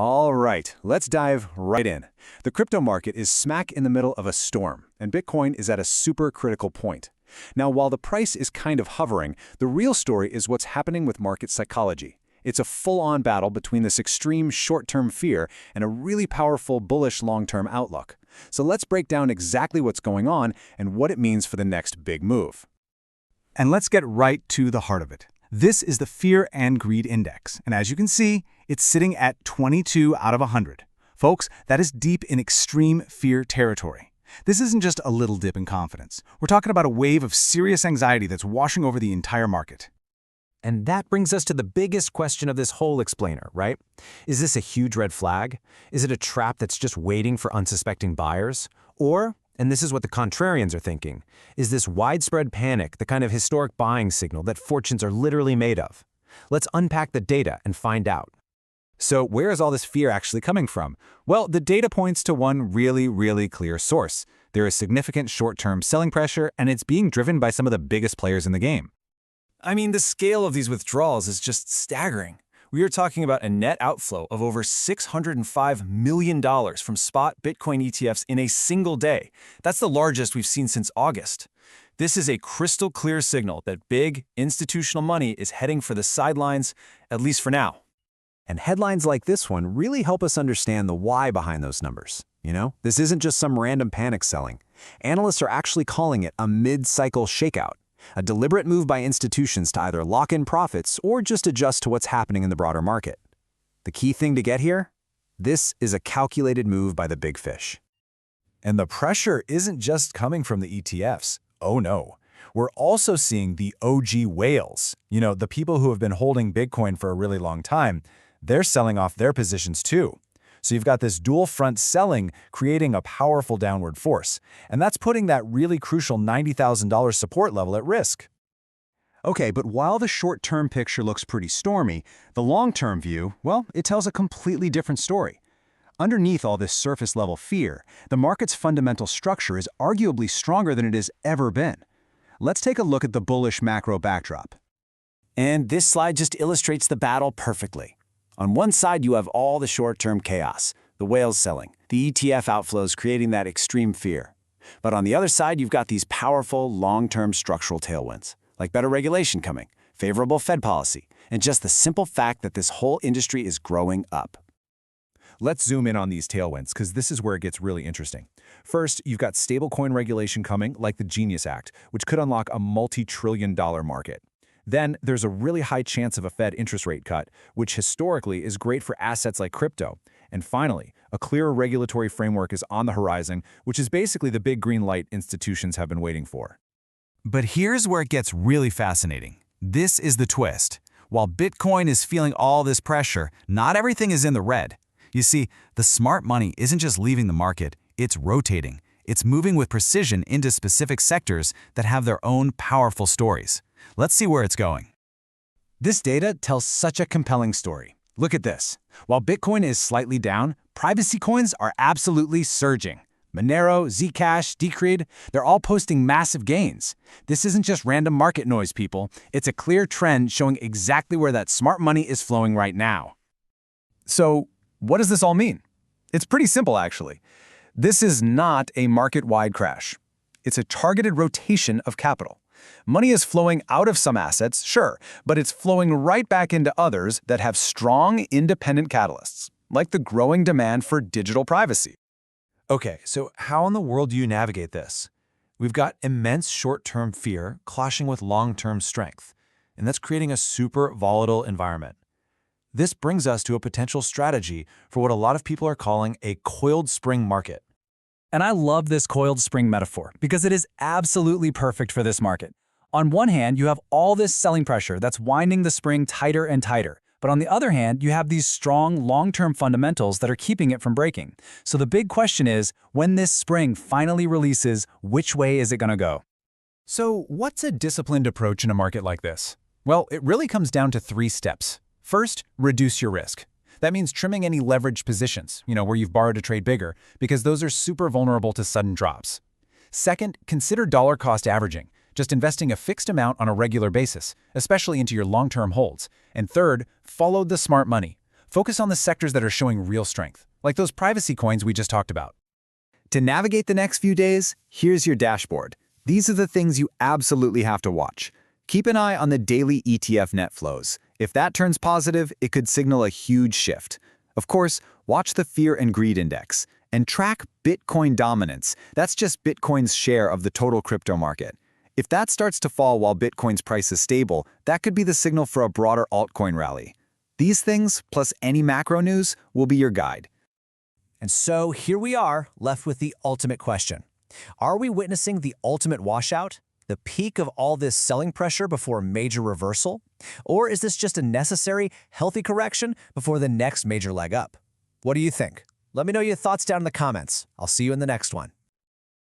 All right, let's dive right in. The crypto market is smack in the middle of a storm, and Bitcoin is at a super critical point. Now, while the price is kind of hovering, the real story is what's happening with market psychology. It's a full-on battle between this extreme short-term fear and a really powerful bullish long-term outlook. So let's break down exactly what's going on and what it means for the next big move. And let's get right to the heart of it. This is the Fear and Greed Index, and as you can see, it's sitting at 22 out of 100. Folks, that is deep in extreme fear territory. This isn't just a little dip in confidence. We're talking about a wave of serious anxiety that's washing over the entire market. And that brings us to the biggest question of this whole explainer, right? Is this a huge red flag? Is it a trap that's just waiting for unsuspecting buyers? Or, and this is what the contrarians are thinking, is this widespread panic the kind of historic buying signal that fortunes are literally made of? Let's unpack the data and find out. So where is all this fear actually coming from? Well, the data points to one really clear source. There is significant short-term selling pressure, and it's being driven by some of the biggest players in the game. I mean, the scale of these withdrawals is just staggering. We are talking about a net outflow of over $605 million from spot Bitcoin ETFs in a single day. That's the largest we've seen since August. This is a crystal clear signal that big, institutional money is heading for the sidelines, at least for now. And headlines like this one really help us understand the why behind those numbers. This isn't just some random panic selling. Analysts are actually calling it a mid-cycle shakeout, a deliberate move by institutions to either lock in profits or just adjust to what's happening in the broader market. The key thing to get here? This is a calculated move by the big fish. And the pressure isn't just coming from the ETFs. Oh no. We're also seeing the OG whales, the people who have been holding Bitcoin for a really long time. They're selling off their positions too. So you've got this dual front selling creating a powerful downward force, and that's putting that really crucial $90,000 support level at risk. Okay, but while the short-term picture looks pretty stormy, the long-term view, well, it tells a completely different story. Underneath all this surface-level fear, the market's fundamental structure is arguably stronger than it has ever been. Let's take a look at the bullish macro backdrop. And this slide just illustrates the battle perfectly. On one side, you have all the short-term chaos, the whales selling, the ETF outflows creating that extreme fear. But on the other side, you've got these powerful, long-term structural tailwinds, like better regulation coming, favorable Fed policy, and just the simple fact that this whole industry is growing up. Let's zoom in on these tailwinds, because this is where it gets really interesting. First, you've got stablecoin regulation coming, like the Genius Act, which could unlock a multi-trillion-dollar market. Then there's a really high chance of a Fed interest rate cut, which historically is great for assets like crypto. And finally, a clearer regulatory framework is on the horizon, which is basically the big green light institutions have been waiting for. But here's where it gets really fascinating. This is the twist. While Bitcoin is feeling all this pressure, not everything is in the red. You see, the smart money isn't just leaving the market, it's rotating. It's moving with precision into specific sectors that have their own powerful stories. Let's see where it's going. This data tells such a compelling story. Look at this. While Bitcoin is slightly down, privacy coins are absolutely surging. Monero, Zcash, Decred, they're all posting massive gains. This isn't just random market noise, people. It's a clear trend showing exactly where that smart money is flowing right now. So, what does this all mean? It's pretty simple, actually. This is not a market-wide crash. It's a targeted rotation of capital. Money is flowing out of some assets, sure, but it's flowing right back into others that have strong, independent catalysts, like the growing demand for digital privacy. Okay, so how in the world do you navigate this? We've got immense short-term fear clashing with long-term strength, and that's creating a super volatile environment. This brings us to a potential strategy for what a lot of people are calling a coiled spring market. And I love this coiled spring metaphor because it is absolutely perfect for this market. On one hand, you have all this selling pressure that's winding the spring tighter and tighter. But on the other hand, you have these strong long-term fundamentals that are keeping it from breaking. So the big question is, when this spring finally releases, which way is it going to go? So what's a disciplined approach in a market like this? Well, it really comes down to 3 steps. First, reduce your risk. That means trimming any leveraged positions, where you've borrowed to trade bigger, because those are super vulnerable to sudden drops. Second, consider dollar cost averaging, just investing a fixed amount on a regular basis, especially into your long-term holds. And third, follow the smart money. Focus on the sectors that are showing real strength, like those privacy coins we just talked about. To navigate the next few days, here's your dashboard. These are the things you absolutely have to watch. Keep an eye on the daily ETF net flows. If that turns positive, it could signal a huge shift. Of course, watch the Fear and Greed Index and track Bitcoin dominance. That's just Bitcoin's share of the total crypto market. If that starts to fall while Bitcoin's price is stable, that could be the signal for a broader altcoin rally. These things, plus any macro news, will be your guide. And so here we are, left with the ultimate question. Are we witnessing the ultimate washout? The peak of all this selling pressure before a major reversal? Or is this just a necessary, healthy correction before the next major leg up? What do you think? Let me know your thoughts down in the comments. I'll see you in the next one.